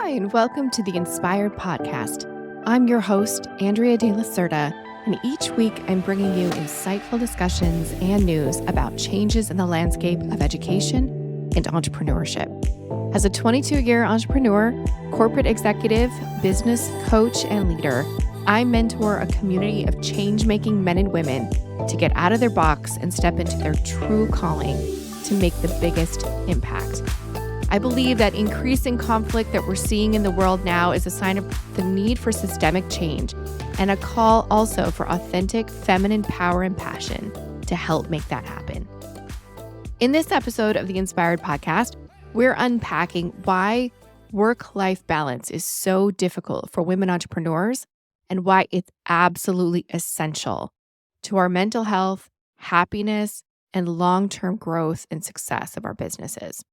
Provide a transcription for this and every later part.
Hi, and welcome to the Inspired Podcast. I'm your host, Andrea De La Cerda, and each week I'm bringing you insightful discussions and news about changes in the landscape of education and entrepreneurship. As a 22-year entrepreneur, corporate executive, business coach, and leader, I mentor a community of change-making men and women to get out of their box and step into their true calling to make the biggest impact. I believe that increasing conflict that we're seeing in the world now is a sign of the need for systemic change and a call also for authentic feminine power and passion to help make that happen. In this episode of the Inspired Podcast, we're unpacking why work-life balance is so difficult for women entrepreneurs and why it's absolutely essential to our mental health, happiness, and long-term growth and success of our businesses.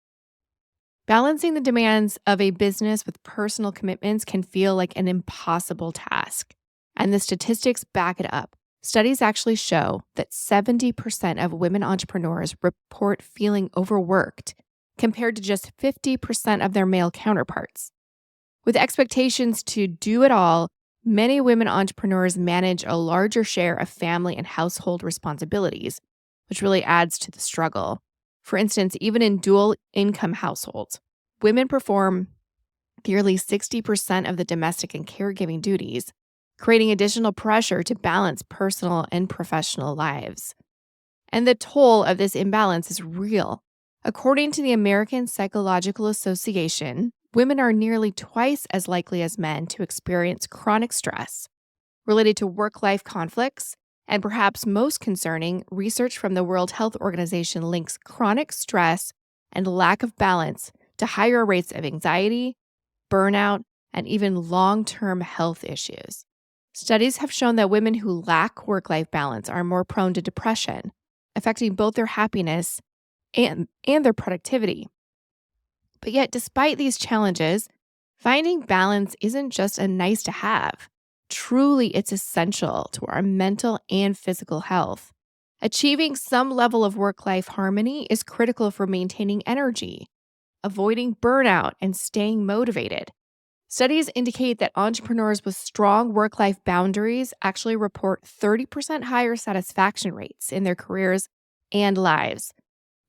Balancing the demands of a business with personal commitments can feel like an impossible task, and the statistics back it up. Studies actually show that 70% of women entrepreneurs report feeling overworked, compared to just 50% of their male counterparts. With expectations to do it all, many women entrepreneurs manage a larger share of family and household responsibilities, which really adds to the struggle. For instance, even in dual-income households, women perform nearly 60% of the domestic and caregiving duties, creating additional pressure to balance personal and professional lives. And the toll of this imbalance is real. According to the American Psychological Association, women are nearly twice as likely as men to experience chronic stress related to work-life conflicts. And perhaps most concerning, research from the World Health Organization links chronic stress and lack of balance to higher rates of anxiety, burnout, and even long-term health issues. Studies have shown that women who lack work-life balance are more prone to depression, affecting both their happiness and their productivity. But yet, despite these challenges, finding balance isn't just a nice to have. Truly, it's essential to our mental and physical health. Achieving some level of work-life harmony is critical for maintaining energy, avoiding burnout, and staying motivated. Studies indicate that entrepreneurs with strong work-life boundaries actually report 30% higher satisfaction rates in their careers and lives.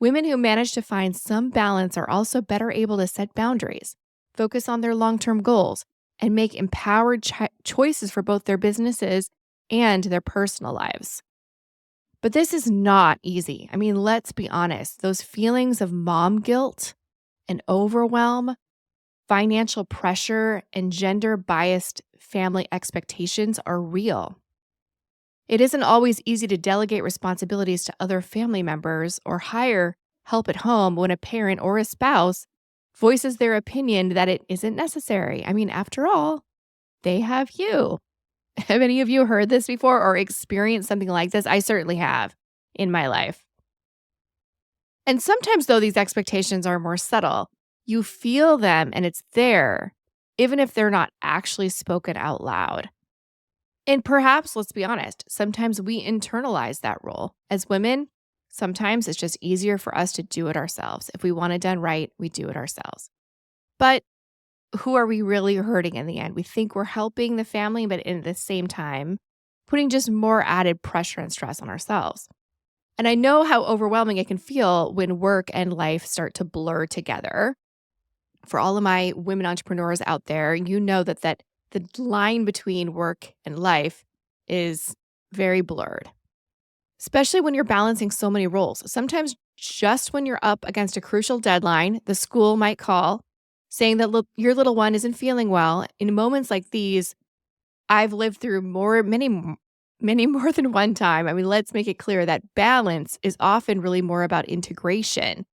Women who manage to find some balance are also better able to set boundaries, focus on their long-term goals, and make empowered choices for both their businesses and their personal lives. But this is not easy. I mean, let's be honest. Those feelings of mom guilt and overwhelm, financial pressure, and gender-biased family expectations are real. It isn't always easy to delegate responsibilities to other family members or hire help at home when a parent or a spouse voices their opinion that it isn't necessary. I mean, after all, they have you. Have any of you heard this before or experienced something like this? I certainly have in my life. And sometimes, though, these expectations are more subtle. You feel them and it's there, even if they're not actually spoken out loud. And perhaps, let's be honest, sometimes we internalize that role. As women, sometimes it's just easier for us to do it ourselves. If we want it done right, we do it ourselves. But who are we really hurting in the end? We think we're helping the family, but at the same time, putting just more added pressure and stress on ourselves. And I know how overwhelming it can feel when work and life start to blur together. For all of my women entrepreneurs out there, you know that the line between work and life is very blurred, especially when you're balancing so many roles. Sometimes just when you're up against a crucial deadline, the school might call saying that your little one isn't feeling well. In moments like these, I've lived through many more than one time. I mean, let's make it clear that balance is often really more about integration.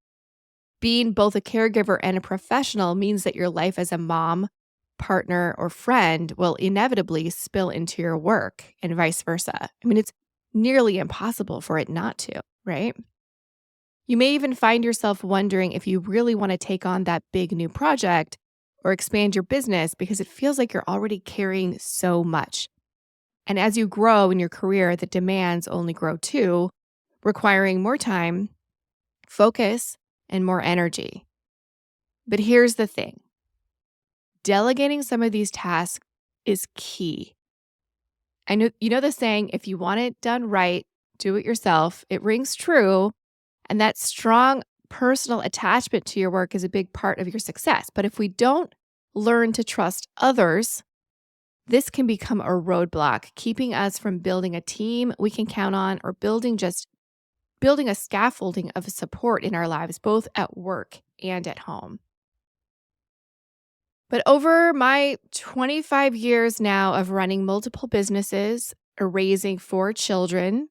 Being both a caregiver and a professional means that your life as a mom, partner, or friend will inevitably spill into your work and vice versa. I mean, it's nearly impossible for it not to, right? You may even find yourself wondering if you really want to take on that big new project or expand your business because it feels like you're already carrying so much. And as you grow in your career, the demands only grow too, requiring more time, focus, and more energy. But here's the thing. delegating some of these tasks is key. I know you know the saying, if you want it done right, do it yourself. It rings true. And that strong personal attachment to your work is a big part of your success. But if we don't learn to trust others, this can become a roadblock, keeping us from building a team we can count on or building a scaffolding of support in our lives, both at work and at home. But over my 25 years now of running multiple businesses, raising 4 children,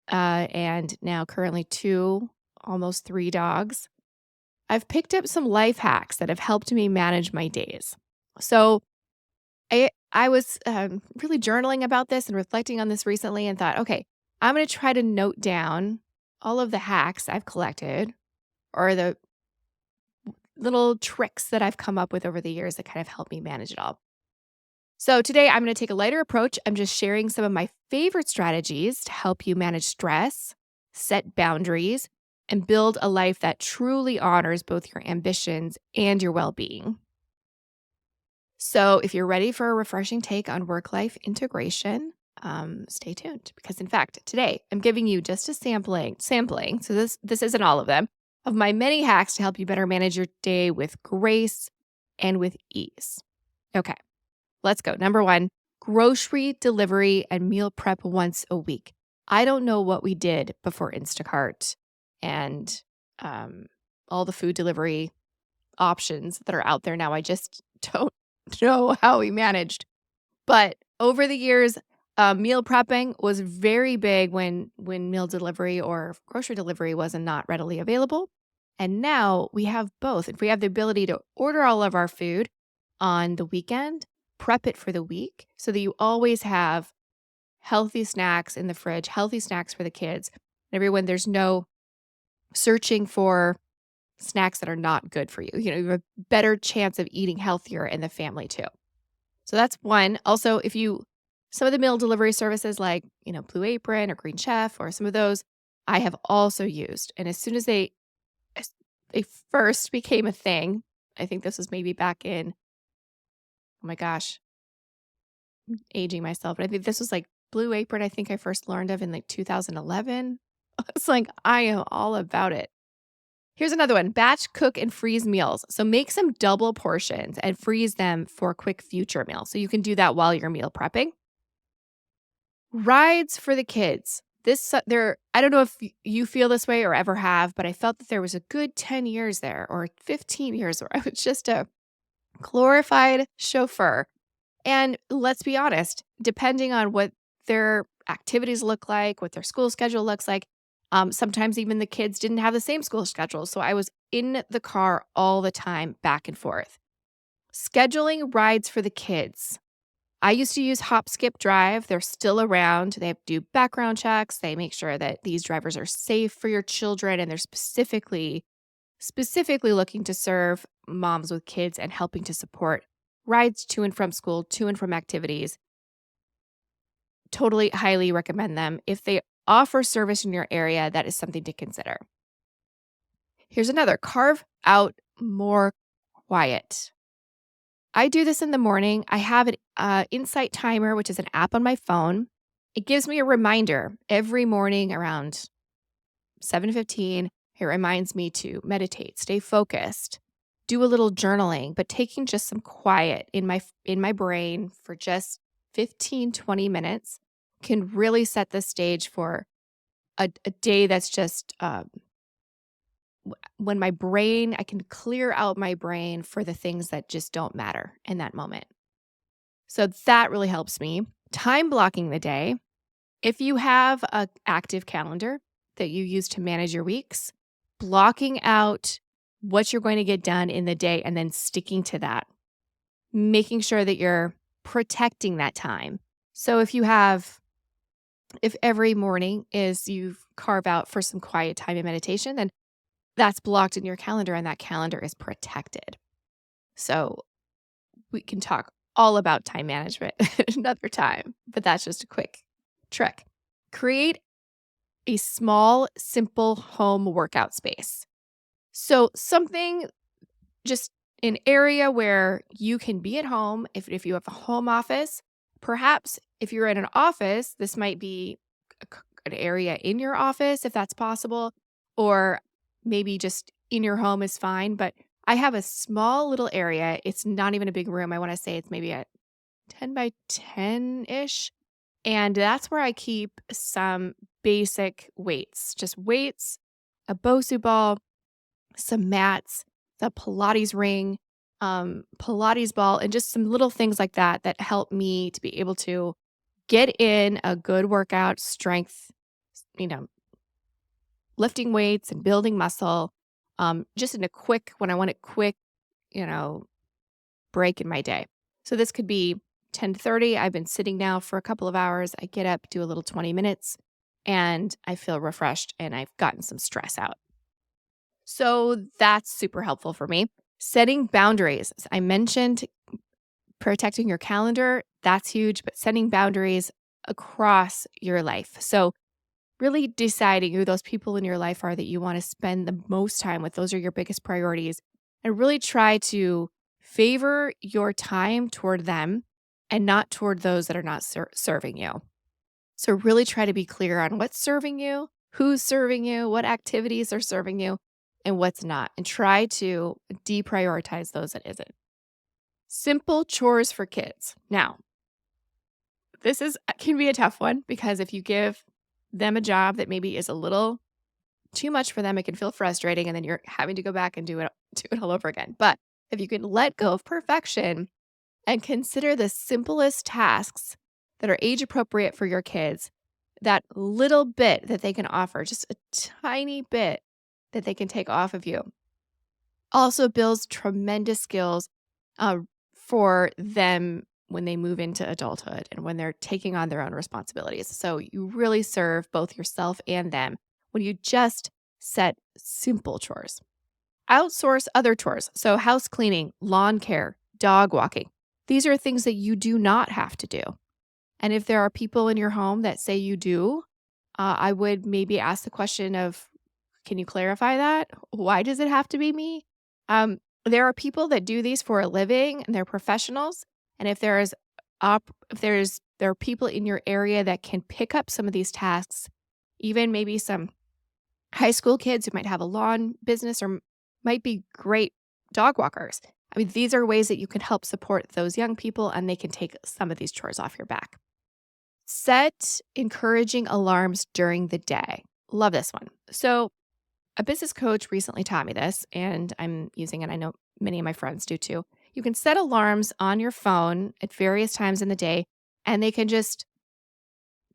and now currently 2, almost 3 dogs, I've picked up some life hacks that have helped me manage my days. So I was really journaling about this and reflecting on this recently and thought, okay, I'm going to try to note down all of the hacks I've collected or the little tricks that I've come up with over the years that kind of help me manage it all. So today I'm going to take a lighter approach. I'm just sharing some of my favorite strategies to help you manage stress, set boundaries, and build a life that truly honors both your ambitions and your well-being. So if you're ready for a refreshing take on work-life integration, stay tuned because in fact, today I'm giving you just a sampling. So this isn't all of them, of my many hacks to help you better manage your day with grace and with ease. Okay, let's go. Number 1, grocery delivery and meal prep once a week. I don't know what we did before Instacart and all the food delivery options that are out there now. I just don't know how we managed. But over the years, meal prepping was very big when meal delivery or grocery delivery was not readily available. And now we have both. If we have the ability to order all of our food on the weekend, prep it for the week so that you always have healthy snacks in the fridge, healthy snacks for the kids. Everyone, there's no searching for snacks that are not good for you. You have a better chance of eating healthier in the family too. So that's one. Also, some of the meal delivery services like, Blue Apron or Green Chef or some of those I have also used. And as soon as they first became a thing, I think this was maybe back in, oh my gosh, I'm aging myself, but I think this was like Blue Apron. I think I first learned of in like 2011. It's like, I am all about it. Here's another one, batch cook and freeze meals. So make some double portions and freeze them for quick future meals. So you can do that while you're meal prepping. Rides for the kids. I don't know if you feel this way or ever have, but I felt that there was a good 10 years there or 15 years where I was just a glorified chauffeur. And let's be honest, depending on what their activities look like, what their school schedule looks like, sometimes even the kids didn't have the same school schedule. So I was in the car all the time, back and forth. Scheduling rides for the kids. I used to use Hop Skip Drive. They're still around. They do background checks. They make sure that these drivers are safe for your children, and they're specifically looking to serve moms with kids and helping to support rides to and from school, to and from activities. Totally highly recommend them. If they offer service in your area, that is something to consider. Here's another, carve out more quiet. I do this in the morning. I have an Insight Timer, which is an app on my phone. It gives me a reminder every morning around 7:15. It reminds me to meditate, stay focused, do a little journaling, but taking just some quiet in my brain for just 15, 20 minutes can really set the stage for a day that's just when I can clear out my brain for the things that just don't matter in that moment. So that really helps me. Time blocking the day. If you have an active calendar that you use to manage your weeks, blocking out what you're going to get done in the day and then sticking to that, making sure that you're protecting that time. So if every morning is you carve out for some quiet time and meditation, then that's blocked in your calendar and that calendar is protected. So we can talk all about time management another time, but that's just a quick trick. Create a small, simple home workout space. So something just an area where you can be at home. If you have a home office, perhaps if you're in an office, this might be an area in your office, if that's possible, or maybe just in your home is fine. But I have a small little area. It's not even a big room. I want to say it's maybe a 10 by 10-ish. And that's where I keep some basic weights, just weights, a Bosu ball, some mats, the Pilates ring, Pilates ball, and just some little things like that that help me to be able to get in a good workout, strength, you know, lifting weights and building muscle, just in a quick, when I want a quick, you know, break in my day. So this could be 10:30. I've been sitting now for a couple of hours. I get up, do a little 20 minutes, and I feel refreshed and I've gotten some stress out. So that's super helpful for me. Setting boundaries. I mentioned protecting your calendar. That's huge, but setting boundaries across your life. So really deciding who those people in your life are that you want to spend the most time with. Those are your biggest priorities. And really try to favor your time toward them and not toward those that are not serving you. So really try to be clear on what's serving you, who's serving you, what activities are serving you, and what's not. And try to deprioritize those that isn't. Simple chores for kids. Now, this can be a tough one because if you give them a job that maybe is a little too much for them, it can feel frustrating, and then you're having to go back and do it all over again. But if you can let go of perfection and consider the simplest tasks that are age appropriate for your kids, that little bit that they can offer, just a tiny bit that they can take off of you, also builds tremendous skills for them when they move into adulthood and when they're taking on their own responsibilities. So you really serve both yourself and them when you just set simple chores. Outsource other chores. So house cleaning, lawn care, dog walking. These are things that you do not have to do. And if there are people in your home that say you do, I would maybe ask the question of, can you clarify that? Why does it have to be me? There are people that do these for a living and they're professionals. And if there are people in your area that can pick up some of these tasks, even maybe some high school kids who might have a lawn business or might be great dog walkers. I mean, these are ways that you can help support those young people and they can take some of these chores off your back. Set encouraging alarms during the day. Love this one. So a business coach recently taught me this and I'm using it. I know many of my friends do too. You can set alarms on your phone at various times in the day and they can just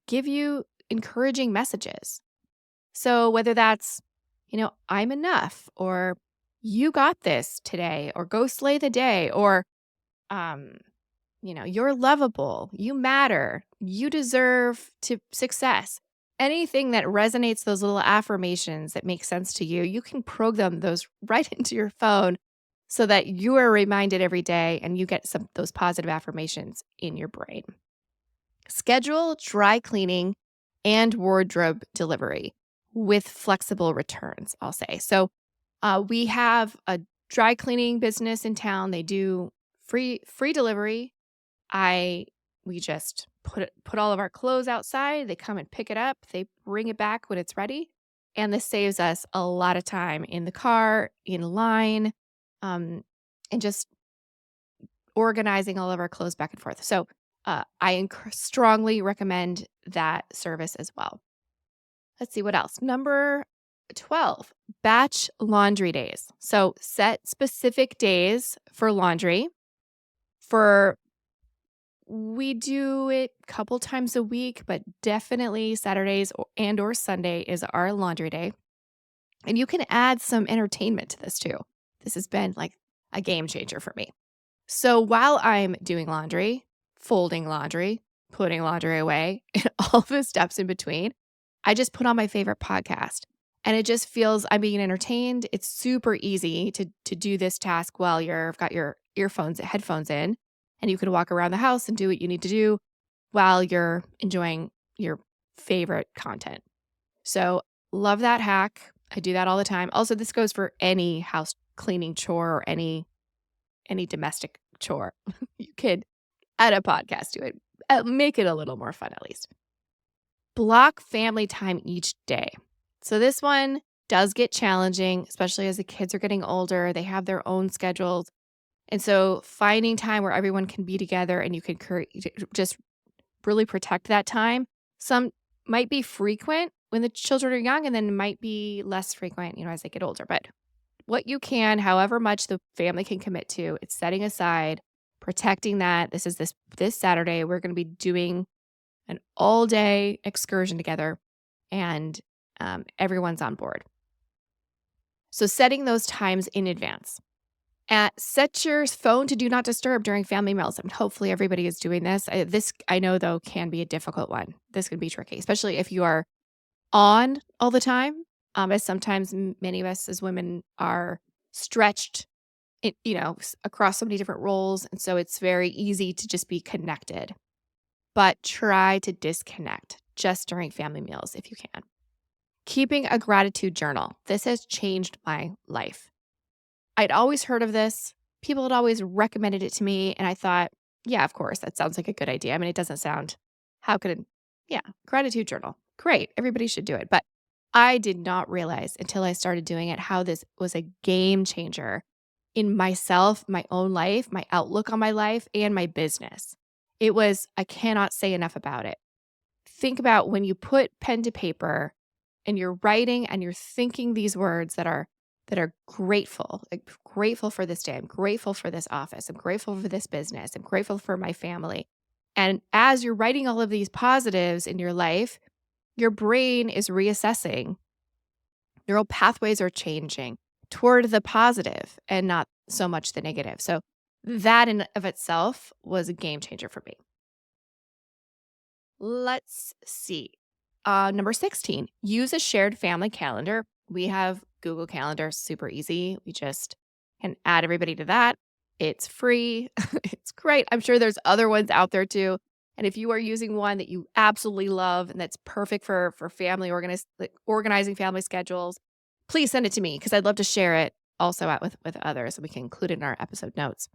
give you encouraging messages. So whether that's, I'm enough, or you got this today, or go slay the day, or, you're lovable, you matter, you deserve to success. Anything that resonates, those little affirmations that make sense to you, you can program those right into your phone so that you are reminded every day and you get those positive affirmations in your brain. Schedule dry cleaning and wardrobe delivery with flexible returns, I'll say. So we have a dry cleaning business in town. They do free delivery. We just put all of our clothes outside. They come and pick it up. They bring it back when it's ready. And this saves us a lot of time in the car, in line, and just organizing all of our clothes back and forth. So I strongly recommend that service as well. Let's see what else. Number 12, batch laundry days. So set specific days for laundry. We do it a couple times a week, but definitely Saturdays or Sunday is our laundry day. And you can add some entertainment to this too. This has been like a game changer for me. So while I'm doing laundry, folding laundry, putting laundry away, and all the steps in between, I just put on my favorite podcast and it just feels I'm being entertained. It's super easy to do this task while you've got your headphones in, and you can walk around the house and do what you need to do while you're enjoying your favorite content. So love that hack. I do that all the time. Also, this goes for any house cleaning chore or any any domestic chore. You could add a podcast to it. Make it a little more fun, at least. Block family time each day. So this one does get challenging, especially as the kids are getting older. They have their own schedules. And so finding time where everyone can be together and you can just really protect that time. Some might be frequent when the children are young, and then might be less frequent, as they get older. But what you can, however much the family can commit to, it's setting aside, protecting that. This is this Saturday, we're going to be doing an all-day excursion together, and everyone's on board. So setting those times in advance. Set your phone to do not disturb during family meals. And hopefully everybody is doing this. This, I know, though, can be a difficult one. This can be tricky, especially if you are on all the time, as sometimes many of us as women are stretched, across so many different roles. And so it's very easy to just be connected. But try to disconnect just during family meals if you can. Keeping a gratitude journal. This has changed my life. I'd always heard of this. People had always recommended it to me. And I thought, yeah, of course, that sounds like a good idea. I mean, it doesn't sound, gratitude journal. Great. Everybody should do it. But I did not realize until I started doing it how this was a game changer in myself, my own life, my outlook on my life, and my business. I cannot say enough about it. Think about when you put pen to paper and you're writing and you're thinking these words that are grateful, like grateful for this day. I'm grateful for this office. I'm grateful for this business. I'm grateful for my family. And as you're writing all of these positives in your life, your brain is reassessing. Neural pathways are changing toward the positive and not so much the negative. So that in of itself was a game changer for me. Let's see. Number 16, use a shared family calendar. We have Google Calendar, super easy. We just can add everybody to that. It's free. It's great. I'm sure there's other ones out there too. And if you are using one that you absolutely love and that's perfect for family organizing family schedules, please send it to me because I'd love to share it also out with others and we can include it in our episode notes.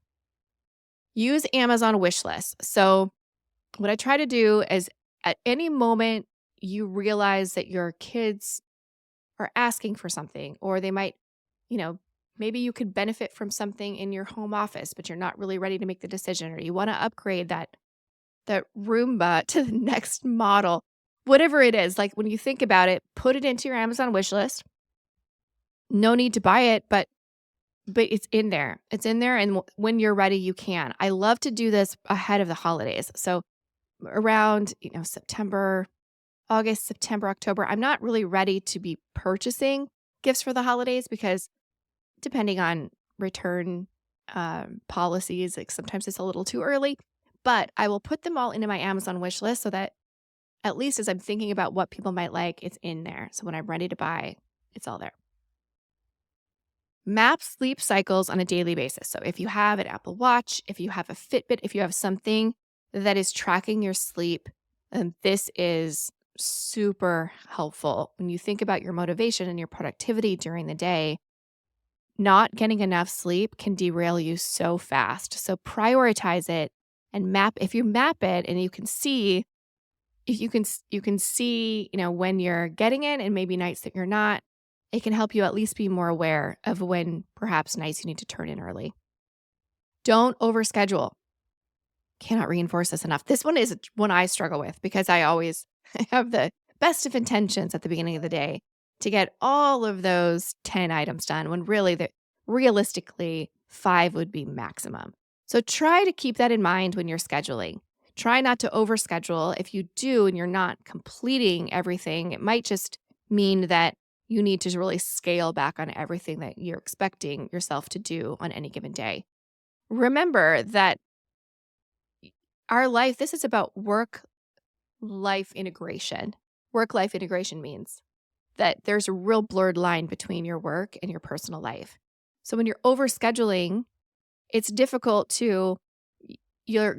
Use Amazon wish lists. So what I try to do is at any moment you realize that your kids are asking for something, or they might, maybe you could benefit from something in your home office, but you're not really ready to make the decision, or you want to upgrade that Roomba to the next model, whatever it is. Like when you think about it, put it into your Amazon wish list. No need to buy it, but it's in there. It's in there. And when you're ready, you can. I love to do this ahead of the holidays. So around, August, September, October, I'm not really ready to be purchasing gifts for the holidays because depending on return policies, like sometimes it's a little too early, but I will put them all into my Amazon wish list so that at least as I'm thinking about what people might like, it's in there. So when I'm ready to buy, it's all there. Map sleep cycles on a daily basis. So if you have an Apple Watch, if you have a Fitbit, if you have something that is tracking your sleep, this is super helpful. When you think about your motivation and your productivity during the day, not getting enough sleep can derail you so fast. So prioritize it and map. If you map it and you can see, when you're getting it and maybe nights that you're not, it can help you at least be more aware of when perhaps nights you need to turn in early. Don't overschedule. Cannot reinforce this enough. This one is one I struggle with because I always have the best of intentions at the beginning of the day to get all of those 10 items done when really realistically 5 would be maximum. So try to keep that in mind when you're scheduling. Try not to overschedule. If you do and you're not completing everything, it might just mean that you need to really scale back on everything that you're expecting yourself to do on any given day. Remember that our life, this is about work-life integration. Work-life integration means that there's a real blurred line between your work and your personal life. So when you're overscheduling, it's difficult to, you're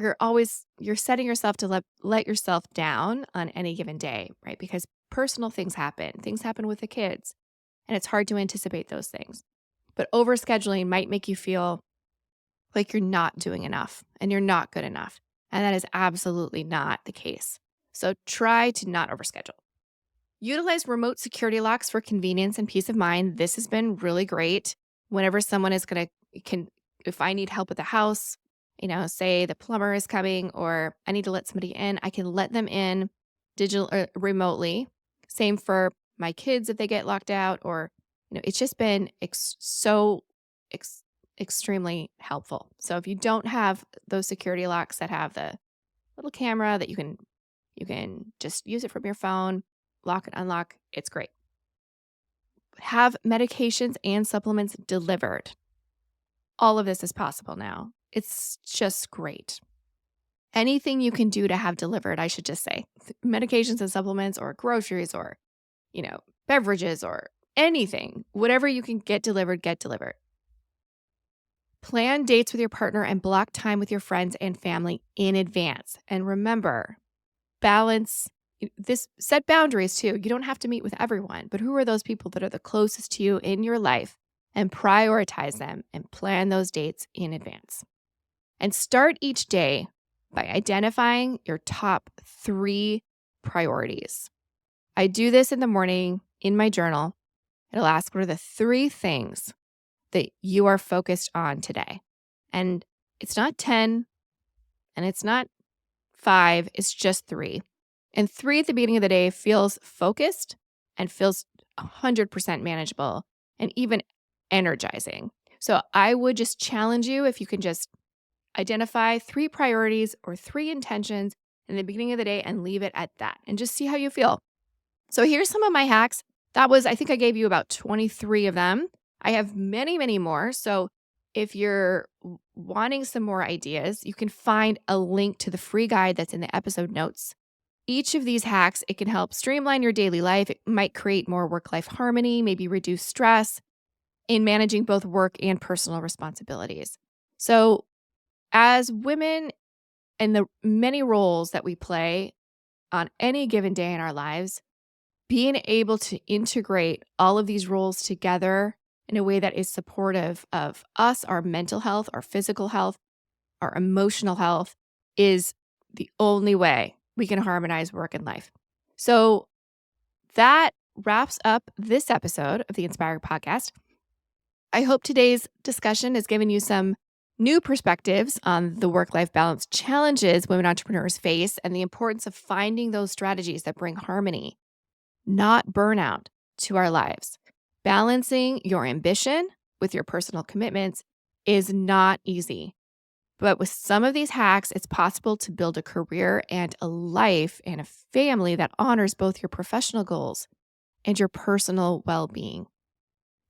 setting yourself to let yourself down on any given day, right? Because personal things happen with the kids, and it's hard to anticipate those things. But overscheduling might make you feel like you're not doing enough and you're not good enough. And that is absolutely not the case. So try to not overschedule. Utilize remote security locks for convenience and peace of mind. This has been really great. Whenever someone is if I need help with the house, say the plumber is coming or I need to let somebody in, I can let them in digital or remotely. Same for my kids if they get locked out, or it's just been extremely helpful. So if you don't have those security locks that have the little camera that you can just use it from your phone, lock and unlock, it's great. Have medications and supplements delivered. All of this is possible now. It's just great. Anything you can do to have delivered, I should just say, medications and supplements or groceries or, beverages or anything, whatever you can get delivered, get delivered. Plan dates with your partner and block time with your friends and family in advance. And remember, set boundaries too. You don't have to meet with everyone, but who are those people that are the closest to you in your life, and prioritize them and plan those dates in advance. And start each day by identifying your top 3 priorities. I do this in the morning in my journal. It'll ask, what are the 3 things that you are focused on today? And it's not 10 and it's not 5, it's just 3. And 3 at the beginning of the day feels focused and feels 100% manageable and even energizing. So I would just challenge you, if you can just identify 3 priorities or 3 intentions in the beginning of the day and leave it at that and just see how you feel. So here's some of my hacks. I think I gave you about 23 of them. I have many, many more. So if you're wanting some more ideas, you can find a link to the free guide that's in the episode notes. Each of these hacks, it can help streamline your daily life. It might create more work-life harmony, maybe reduce stress in managing both work and personal responsibilities. So as women and the many roles that we play on any given day in our lives, being able to integrate all of these roles together in a way that is supportive of us, our mental health, our physical health, our emotional health, is the only way we can harmonize work and life. So that wraps up this episode of the Inspired Podcast. I hope today's discussion has given you some new perspectives on the work-life balance challenges women entrepreneurs face and the importance of finding those strategies that bring harmony, not burnout, to our lives. Balancing your ambition with your personal commitments is not easy. But with some of these hacks, it's possible to build a career and a life and a family that honors both your professional goals and your personal well-being.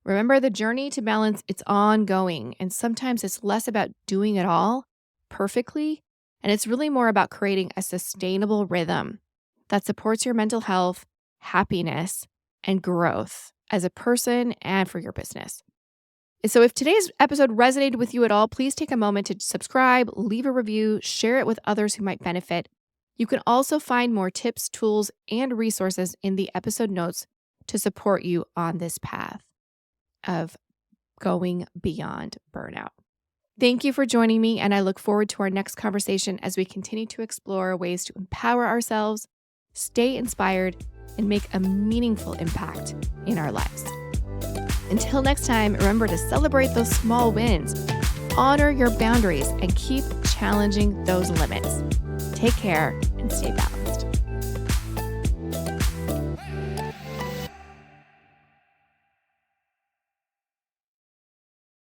Remember, the journey to balance, it's ongoing, and sometimes it's less about doing it all perfectly, and it's really more about creating a sustainable rhythm that supports your mental health, happiness, and growth as a person and for your business. So if today's episode resonated with you at all, please take a moment to subscribe, leave a review, share it with others who might benefit. You can also find more tips, tools, and resources in the episode notes to support you on this path of going beyond burnout. Thank you for joining me, and I look forward to our next conversation as we continue to explore ways to empower ourselves, stay inspired, and make a meaningful impact in our lives. Until next time, remember to celebrate those small wins, honor your boundaries, and keep challenging those limits. Take care and stay balanced.